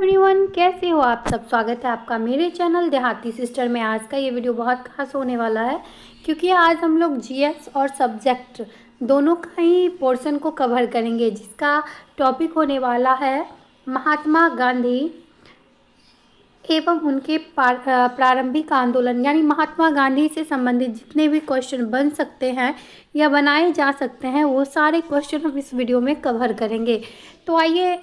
Everyone, कैसे हो आप सब। स्वागत है आपका मेरे चैनल देहाती सिस्टर में। आज का ये वीडियो बहुत खास होने वाला है क्योंकि आज हम लोग जीएस और सब्जेक्ट दोनों का ही पोर्शन को कवर करेंगे, जिसका टॉपिक होने वाला है महात्मा गांधी एवं उनके प्रारंभिक आंदोलन। यानी महात्मा गांधी से संबंधित जितने भी क्वेश्चन बन सकते हैं या बनाए जा सकते हैं वो सारे क्वेश्चन हम इस वीडियो में कवर करेंगे। तो आइए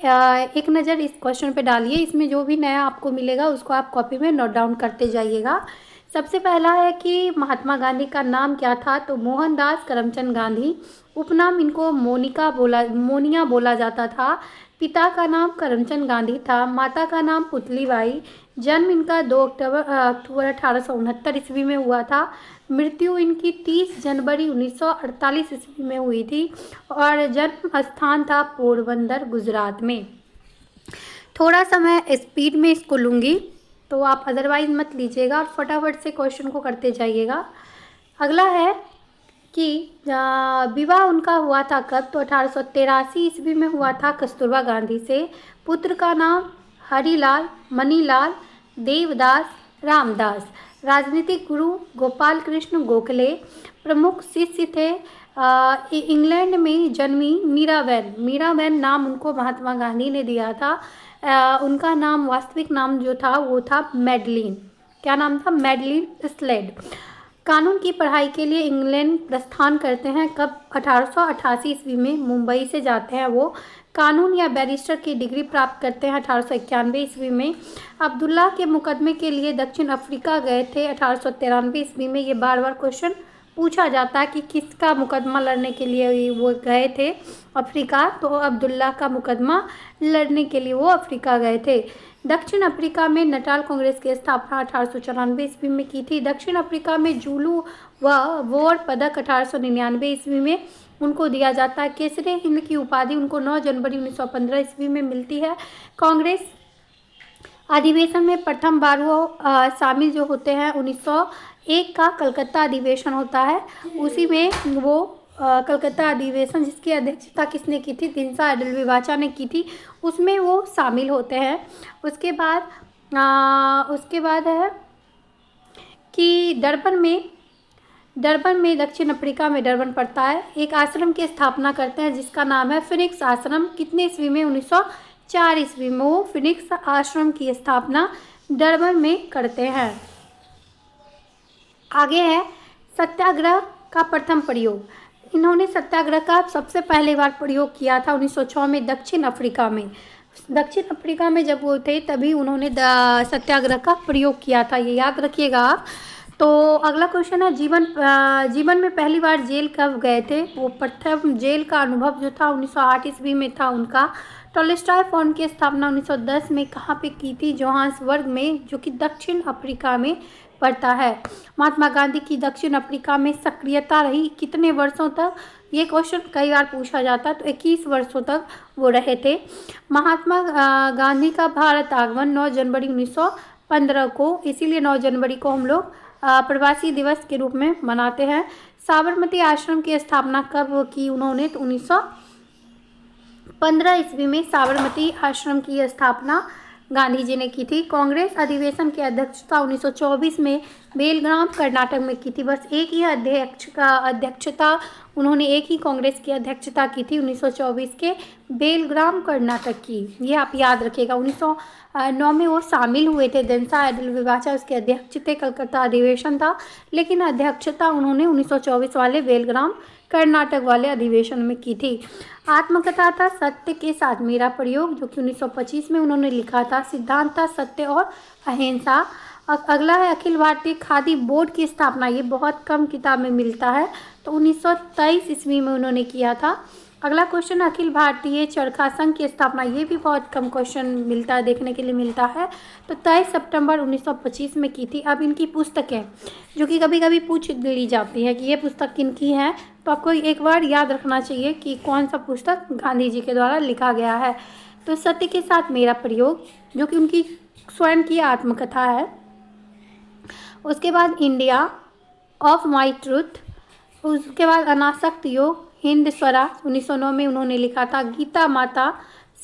एक नज़र इस क्वेश्चन पे डालिए। इसमें जो भी नया आपको मिलेगा उसको आप कॉपी में नोट डाउन करते जाइएगा। सबसे पहला है कि महात्मा गांधी का नाम क्या था, तो मोहनदास करमचंद गांधी। उपनाम इनको मोनिया बोला जाता था। पिता का नाम करमचंद गांधी था। माता का नाम पुतलीबाई। जन्म इनका 2 अक्टूबर 1869 ईस्वी में हुआ था। मृत्यु इनकी 30 जनवरी 1948 ईस्वी में हुई थी और जन्म स्थान था पोरबंदर, गुजरात में। थोड़ा सा मैं स्पीड में इसको लूँगी तो आप अदरवाइज मत लीजिएगा और फटाफट से क्वेश्चन को करते जाइएगा। अगला है कि विवाह उनका हुआ था कब, तो 1883 ईस्वी में हुआ था कस्तूरबा गांधी से। पुत्र का नाम हरिलाल, मनीलाल, देवदास, रामदास। राजनीतिक गुरु गोपाल कृष्ण गोखले। प्रमुख शिष्य थे इंग्लैंड में जन्मी मीराबेन नाम उनको महात्मा गांधी ने दिया था। उनका नाम, वास्तविक नाम जो था वो था मैडलिन। क्या नाम था? Madeline Slade. कानून की पढ़ाई के लिए इंग्लैंड प्रस्थान करते हैं कब? 1888 ईस्वी में। मुंबई से जाते हैं वो। कानून या बैरिस्टर की डिग्री प्राप्त करते हैं 1891 ईस्वी में। अब्दुल्ला के मुकदमे के लिए दक्षिण अफ्रीका गए थे 1893 ईस्वी में। ये बार बार क्वेश्चन पूछा जाता है कि किसका मुकदमा लड़ने के लिए वो गए थे अफ्रीका, तो अब्दुल्ला का मुकदमा लड़ने के लिए वो अफ्रीका गए थे। दक्षिण अफ्रीका में नटाल कांग्रेस की स्थापना 1894 ईस्वी में की थी। दक्षिण अफ्रीका में जूलू व वोर पदक 1899 ईस्वी में उनको दिया जाता है। केसरे हिंद की उपाधि उनको 9 जनवरी 1915 ईस्वी में मिलती है। कांग्रेस अधिवेशन में प्रथम बार वो शामिल जो होते हैं 1901 का कलकत्ता अधिवेशन होता है, उसी में वो कलकत्ता अधिवेशन जिसकी अध्यक्षता किसने की थी? दिनसा अडलविवाचा ने की थी, उसमें वो शामिल होते हैं। उसके बाद है कि डरबन में दक्षिण अफ्रीका में डरबन पड़ता है। एक आश्रम की स्थापना करते हैं जिसका नाम है फिनिक्स आश्रम। कितने ईस्वी में? 1904 ईस्वी में वो फिनिक्स आश्रम की स्थापना डरबन में करते हैं। आगे है सत्याग्रह का प्रथम प्रयोग। इन्होंने सत्याग्रह का सबसे पहली बार प्रयोग किया था 1906 में दक्षिण अफ्रीका में। दक्षिण अफ्रीका में जब वो थे तभी उन्होंने सत्याग्रह का प्रयोग किया था, ये याद रखिएगा आप। तो अगला क्वेश्चन है जीवन में पहली बार जेल कब गए थे? वो प्रथम जेल का अनुभव जो था 1908 ईस्वी में था उनका। टॉलस्टॉय फॉर्म की स्थापना 1910 में कहाँ पे की थी? जोहान्सबर्ग में, जो कि दक्षिण अफ्रीका में पड़ता है। महात्मा गांधी की दक्षिण अफ्रीका में सक्रियता रही कितने वर्षों तक? ये क्वेश्चन कई बार पूछा जाता है। तो 21 वर्षों तक वो रहे थे। महात्मा गांधी का भारत आगमन 9 जनवरी 1915 को, इसीलिए 9 जनवरी को हम लोग प्रवासी दिवस के रूप में मनाते हैं। साबरमती आश्रम की स्थापना कब की उन्होंने? तो 1915 ईस्वी में साबरमती आश्रम की स्थापना गांधी जी ने की थी। कांग्रेस अधिवेशन की अध्यक्षता 1924 में बेलग्राम कर्नाटक में की थी। बस एक ही अध्यक्षता उन्होंने एक ही कांग्रेस की अध्यक्षता की थी 1924 के बेलग्राम कर्नाटक की, ये आप याद रखिएगा। 1909 में वो शामिल हुए थे। दिनसा अडलविवाचा उसके अध्यक्ष थे। कलकत्ता अधिवेशन था लेकिन अध्यक्षता उन्होंने 1924 वाले बेलग्राम कर्नाटक वाले अधिवेशन में की थी। आत्मकथा था सत्य के साथ मेरा प्रयोग, जो कि 1925 में उन्होंने लिखा था। सिद्धांत था सत्य और अहिंसा। अगला है अखिल भारतीय खादी बोर्ड की स्थापना। ये बहुत कम किताब में मिलता है, तो 1923 ईस्वी में उन्होंने किया था। अगला क्वेश्चन अखिल भारतीय चरखा संघ की स्थापना। ये भी बहुत कम क्वेश्चन मिलता है, देखने के लिए मिलता है। तो 23 सितंबर 1925 में की थी। अब इनकी पुस्तकें जो कि कभी कभी पूछ ली जाती है कि ये पुस्तक किनकी है, तो आपको एक बार याद रखना चाहिए कि कौन सा पुस्तक गांधी जी के द्वारा लिखा गया है। तो सत्य के साथ मेरा प्रयोग जो कि उनकी स्वयं की आत्मकथा है। उसके बाद इंडिया ऑफ माई ट्रूथ। उसके बाद अनासक्त योग, हिंद स्वराज 1909 में उन्होंने लिखा था। गीता माता,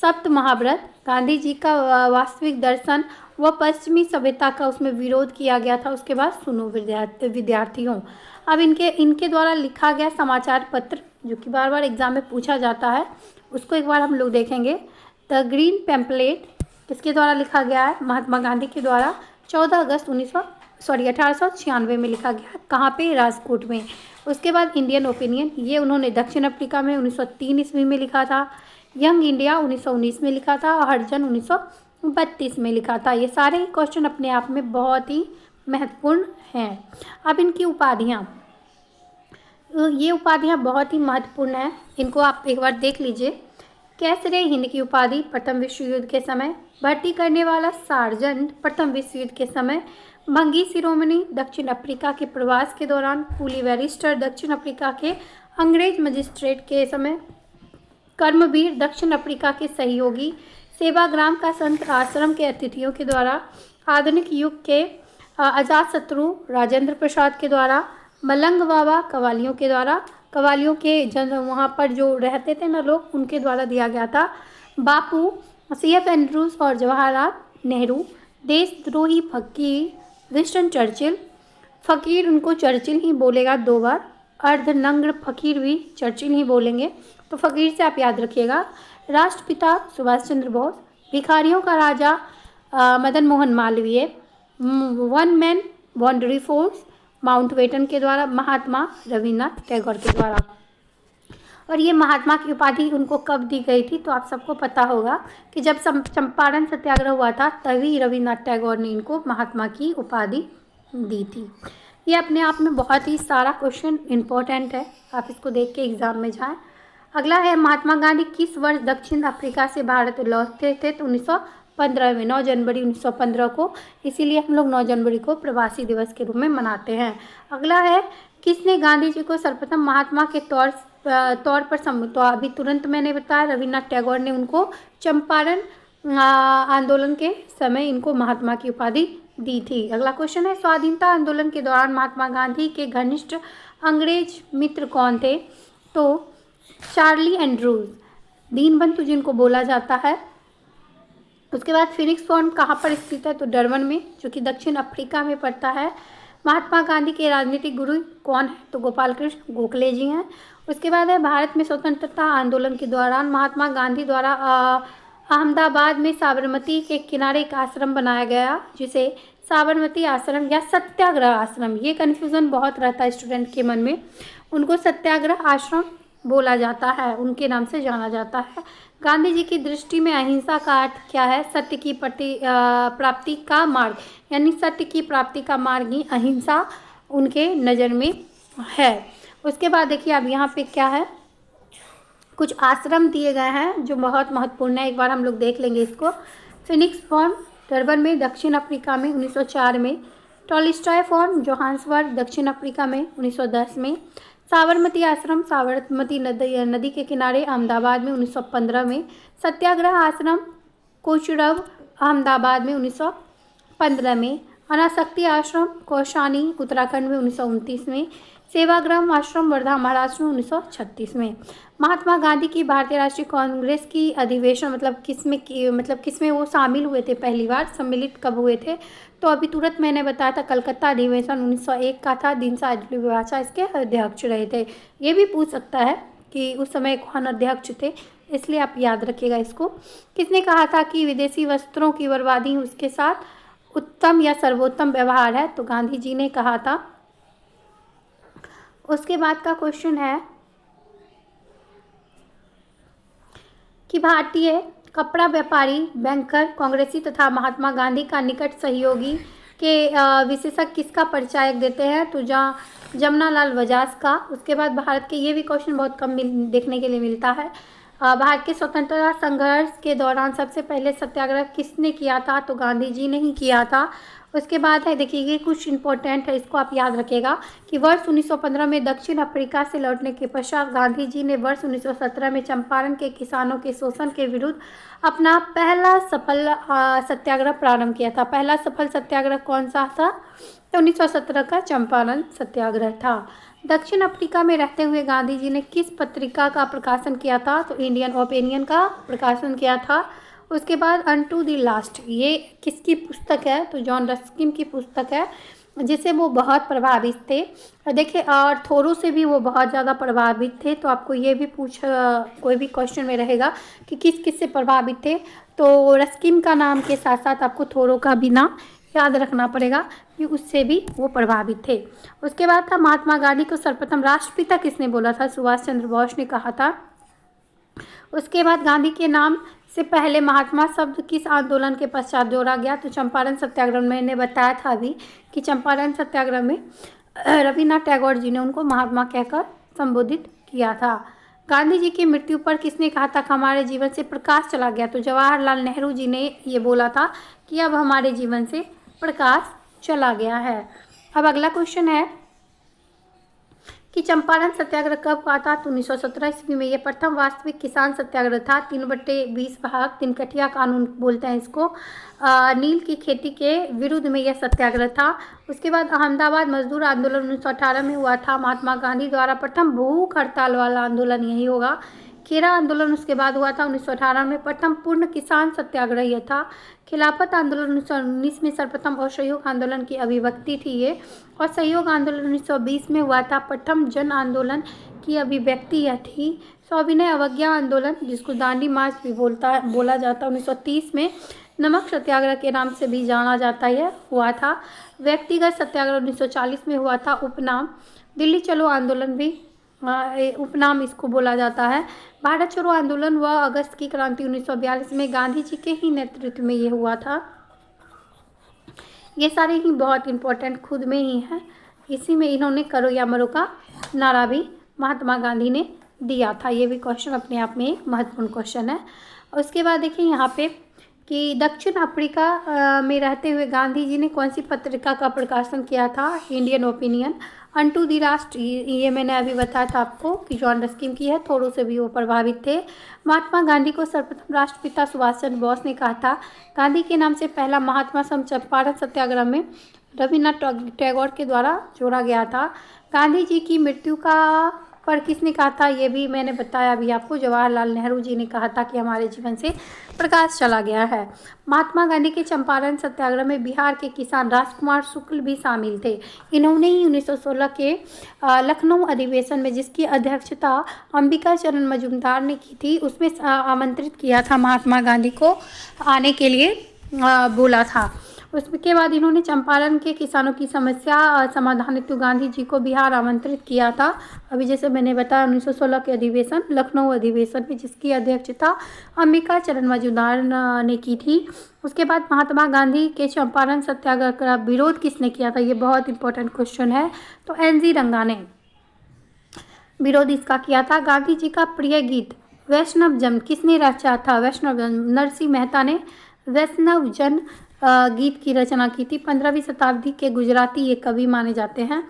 सप्त महाव्रत, गांधी जी का वास्तविक दर्शन व पश्चिमी सभ्यता का उसमें विरोध किया गया था। उसके बाद सुनो विद्यार्थियों, अब इनके द्वारा लिखा गया समाचार पत्र जो कि बार बार एग्जाम में पूछा जाता है, उसको एक बार हम लोग देखेंगे। द ग्रीन पैम्पलेट किसके द्वारा लिखा गया है? महात्मा गांधी के द्वारा 14 अगस्त 1896 में लिखा गया। कहाँ पे? राजकोट में। उसके बाद इंडियन ओपिनियन, ये उन्होंने दक्षिण अफ्रीका में 1903 ईस्वी में लिखा था। यंग इंडिया 1919 में लिखा था और हरिजन 1932 में लिखा था। ये सारे ही क्वेश्चन अपने आप में बहुत ही महत्वपूर्ण हैं। अब इनकी उपाधियाँ, ये उपाधियाँ बहुत ही महत्वपूर्ण हैं, इनको आप एक बार देख लीजिए। कैसरे हिंद की उपाधि प्रथम विश्व युद्ध के समय, भर्ती करने वाला सार्जेंट प्रथम विश्व युद्ध के समय, भंगी शिरोमणि दक्षिण अफ्रीका के प्रवास के दौरान, पुली बैरिस्टर दक्षिण अफ्रीका के अंग्रेज मजिस्ट्रेट के समय, कर्मवीर दक्षिण अफ्रीका के सहयोगी, सेवाग्राम का संत आश्रम के अतिथियों के द्वारा, आधुनिक युग के अजातशत्रु राजेंद्र प्रसाद के द्वारा, मलंग बाबा कवालियों के द्वारा, कवालियों के जन वहाँ पर जो रहते थे ना लोग, उनके द्वारा दिया गया था। बापू, CF एंड्रूज और जवाहरलाल नेहरू, देशद्रोही फकीर विंस्टन चर्चिल, फकीर उनको चर्चिल ही बोलेगा 2 बार, अर्धनग्न फकीर भी चर्चिल ही बोलेंगे, तो फकीर से आप याद रखिएगा। राष्ट्रपिता सुभाष चंद्र बोस, भिखारियों का राजा Madan Mohan Malviya, one man boundary force Mountbatten के द्वारा, महात्मा रविन्द्रनाथ टैगोर के द्वारा। और ये महात्मा की उपाधि उनको कब दी गई थी? तो आप सबको पता होगा कि जब चंपारण सत्याग्रह हुआ था तभी रविन्द्रनाथ टैगोर ने इनको महात्मा की उपाधि दी थी। ये अपने आप में बहुत ही सारा क्वेश्चन इम्पोर्टेंट है, आप इसको देख के एग्जाम में जाएं। अगला है, महात्मा गांधी किस वर्ष दक्षिण अफ्रीका से भारत लौटे थे? तो 1915 में, 9 जनवरी 1915 को, इसीलिए हम लोग 9 जनवरी को प्रवासी दिवस के रूप में मनाते हैं। अगला है, किसने गांधी जी को सर्वप्रथम महात्मा के तौर पर तो अभी तुरंत मैंने बताया, रविन्द्रनाथ टैगोर ने उनको चंपारण आंदोलन के समय इनको महात्मा की उपाधि दी थी। अगला क्वेश्चन है, स्वाधीनता आंदोलन के दौरान महात्मा गांधी के घनिष्ठ अंग्रेज मित्र कौन थे? तो चार्ली एंड्रूज, दीनबंधु जिनको बोला जाता है। उसके बाद फिनिक्स पॉइंट कहाँ पर स्थित है? तो डरबन में, जो कि दक्षिण अफ्रीका में पड़ता है। महात्मा गांधी के राजनीतिक गुरु कौन है? तो गोपाल कृष्ण गोखले जी हैं। उसके बाद है, भारत में स्वतंत्रता आंदोलन के दौरान महात्मा गांधी द्वारा अहमदाबाद में साबरमती के किनारे एक आश्रम बनाया गया, जिसे साबरमती आश्रम या सत्याग्रह आश्रम, ये कन्फ्यूज़न बहुत रहता है स्टूडेंट के मन में, उनको सत्याग्रह आश्रम बोला जाता है, उनके नाम से जाना जाता है। गांधी जी की दृष्टि में अहिंसा का अर्थ क्या है? सत्य की प्राप्ति का मार्ग, यानी सत्य की प्राप्ति का मार्ग ही अहिंसा उनके नज़र में है। उसके बाद देखिए अब यहाँ पे क्या है, कुछ आश्रम दिए गए हैं जो बहुत महत्वपूर्ण है, एक बार हम लोग देख लेंगे इसको। फिनिक्स फॉर्म डरबन में दक्षिण अफ्रीका में 1904 में, टॉलस्टॉय फॉर्म जोहान्सबर्ग दक्षिण अफ्रीका में 1910 में, साबरमती आश्रम साबरमती नदी के किनारे अहमदाबाद में 1915 में, सत्याग्रह आश्रम कोचरब अहमदाबाद में 1915 में, अनासक्ति आश्रम कौशानी उत्तराखंड में 1929 में, सेवाग्राम आश्रम वर्धा महाराष्ट्र में 1936 में। महात्मा गांधी की भारतीय राष्ट्रीय कांग्रेस की अधिवेशन किसमें वो शामिल हुए थे? पहली बार सम्मिलित कब हुए थे? तो अभी तुरंत मैंने बताया था, कलकत्ता अधिवेशन 1901 का था, दीनदयाल उपाध्याय इसके अध्यक्ष रहे थे। ये भी पूछ सकता है कि उस समय कौन अध्यक्ष थे, इसलिए आप याद रखिएगा इसको। किसने कहा था कि विदेशी वस्त्रों की बर्बादी उसके साथ उत्तम या सर्वोत्तम व्यवहार है? तो गांधी जी ने कहा था। उसके बाद का क्वेश्चन है कि भारतीय कपड़ा व्यापारी, बैंकर, कांग्रेसी तथा महात्मा गांधी का निकट सहयोगी के विशेषज्ञ किसका परिचय देते हैं? तो जमनालाल बजाज का। उसके बाद भारत के, ये भी क्वेश्चन बहुत कम देखने के लिए मिलता है, भारत के स्वतंत्रता संघर्ष के दौरान सबसे पहले सत्याग्रह किसने किया था? तो गांधी जी ने ही किया था। उसके बाद है, देखिए ये कुछ इंपॉर्टेंट है, इसको आप याद रखिएगा कि वर्ष 1915 में दक्षिण अफ्रीका से लौटने के पश्चात गांधी जी ने वर्ष 1917 में चंपारण के किसानों के शोषण के विरुद्ध अपना पहला सफल सत्याग्रह प्रारंभ किया था। पहला सफल सत्याग्रह कौन सा था? तो 1917 का चंपारण सत्याग्रह था। दक्षिण अफ्रीका में रहते हुए गांधी जी ने किस पत्रिका का प्रकाशन किया था? तो इंडियन ओपिनियन का प्रकाशन किया था। उसके बाद अनटू द लास्ट, ये किसकी पुस्तक है? तो जॉन रस्किन की पुस्तक है, जिससे वो बहुत प्रभावित थे। देखिए, और थोरो से भी वो बहुत ज़्यादा प्रभावित थे। तो आपको ये भी कोई भी क्वेश्चन में रहेगा कि किस किस से प्रभावित थे, तो रस्किन का नाम के साथ साथ आपको थोरो का भी नाम याद रखना पड़ेगा कि उससे भी वो प्रभावित थे। उसके बाद था महात्मा गांधी को सर्वप्रथम राष्ट्रपिता किसने बोला था? सुभाष चंद्र बोस ने कहा था। उसके बाद गांधी के नाम से पहले महात्मा शब्द किस आंदोलन के पश्चात जोड़ा गया? तो चंपारण सत्याग्रह। मैंने बताया था अभी कि चंपारण सत्याग्रह में रविन्द्रनाथ टैगोर जी ने उनको महात्मा कहकर संबोधित किया था। गांधी जी की मृत्यु पर किसने कहा था कि हमारे जीवन से प्रकाश चला गया? तो जवाहरलाल नेहरू जी ने ये बोला था कि अब हमारे जीवन से प्रकाश चला गया है। अब अगला क्वेश्चन है कि चंपारण सत्याग्रह कब हुआ था? तो 1917 ईस्वी में। यह प्रथम वास्तविक किसान सत्याग्रह था। 3/20 भाग, तिनकठिया कानून बोलते हैं इसको। नील की खेती के विरुद्ध में यह सत्याग्रह था। उसके बाद अहमदाबाद मजदूर आंदोलन 1918 में हुआ था। महात्मा गांधी द्वारा प्रथम भूख हड़ताल वाला आंदोलन यही होगा। खेरा आंदोलन उसके बाद हुआ था 1918 में। प्रथम पूर्ण किसान सत्याग्रह यह था। खिलाफत आंदोलन 1919 में सर्वप्रथम असहयोग आंदोलन की अभिव्यक्ति थी ये। और सहयोग आंदोलन 1920 में हुआ था। प्रथम जन आंदोलन की अभिव्यक्ति यह थी। सविनय अवज्ञा आंदोलन, जिसको दांडी मार्च भी बोला जाता, 1930 में। नमक सत्याग्रह के नाम से भी जाना जाता है, हुआ था। व्यक्तिगत सत्याग्रह 1940 में हुआ था। उपनाम दिल्ली चलो आंदोलन भी उपनाम इसको बोला जाता है। भारत छोड़ो आंदोलन व अगस्त की क्रांति 1942 में गांधी जी के ही नेतृत्व में ये हुआ था। ये सारे ही बहुत इम्पोर्टेंट खुद में ही हैं। इसी में इन्होंने करो या मरो का नारा भी महात्मा गांधी ने दिया था। ये भी क्वेश्चन अपने आप में एक महत्वपूर्ण क्वेश्चन है। उसके बाद देखिए यहाँ पे कि दक्षिण अफ्रीका में रहते हुए गांधी जी ने कौन सी पत्रिका का प्रकाशन किया था? Indian opinion. Unto the last, ये मैंने अभी बताया था आपको कि जॉन रस्किन की है। थोड़ो से भी वो प्रभावित थे। महात्मा गांधी को सर्वप्रथम राष्ट्रपिता सुभाष चंद्र बोस ने कहा था। गांधी के नाम से पहला महात्मा शब्द चंपारण सत्याग्रह में रविन्द्रनाथ टैगोर के द्वारा जोड़ा गया था। गांधी जी की मृत्यु पर किसने कहा था? ये भी मैंने बताया अभी आपको। जवाहरलाल नेहरू जी ने कहा था कि हमारे जीवन से प्रकाश चला गया है। महात्मा गांधी के चंपारण सत्याग्रह में बिहार के किसान राजकुमार शुक्ल भी शामिल थे। इन्होंने ही 1916 के लखनऊ अधिवेशन में, जिसकी अध्यक्षता अंबिका चरण मजूमदार ने की थी, उसमें आमंत्रित किया था महात्मा गांधी को आने के लिए बोला था। उसके बाद इन्होंने चंपारण के किसानों की समस्या समाधान हेतु गांधी जी को बिहार आमंत्रित किया था। अभी जैसे मैंने बताया 1916 के अधिवेशन, लखनऊ अधिवेशन में, जिसकी अध्यक्षता अंबिका चरण मजूमदार ने की थी। उसके बाद महात्मा गांधी के चंपारण सत्याग्रह का विरोध किसने किया था? ये बहुत इंपॉर्टेंट क्वेश्चन है। तो NG रंगा ने विरोध इसका किया था। गांधी जी का प्रिय गीत वैष्णव जन किसने रचा था? वैष्णव जन नरसिंह मेहता ने वैष्णव जन गीत की रचना की थी। 15वीं शताब्दी के गुजराती ये कवि माने जाते हैं।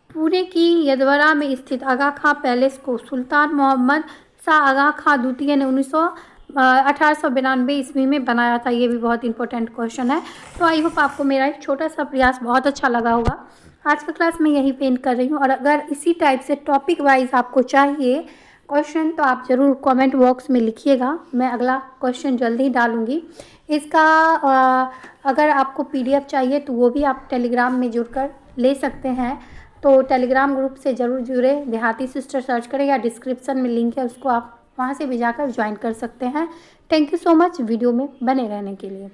पुणे की यदवरा में स्थित आगा खां पैलेस को सुल्तान मोहम्मद शाह आगा खां द्वितीय ने 1892 ईस्वी में बनाया था। ये भी बहुत इंपॉर्टेंट क्वेश्चन है। तो आई होप आपको मेरा एक छोटा सा प्रयास बहुत अच्छा लगा होगा। आज का क्लास मैं यहीं पे एंड कर रही हूँ। और अगर इसी टाइप से टॉपिक वाइज आपको चाहिए क्वेश्चन तो आप ज़रूर कमेंट बॉक्स में लिखिएगा। मैं अगला क्वेश्चन जल्दी ही डालूँगी। इसका अगर आपको PDF चाहिए तो वो भी आप टेलीग्राम में जुड़कर ले सकते हैं। तो टेलीग्राम ग्रुप से ज़रूर जुड़े। देहाती सिस्टर सर्च करें या डिस्क्रिप्शन में लिंक है, उसको आप वहाँ से भी जाकर ज्वाइन कर सकते हैं। Thank you so much video में बने रहने के लिए।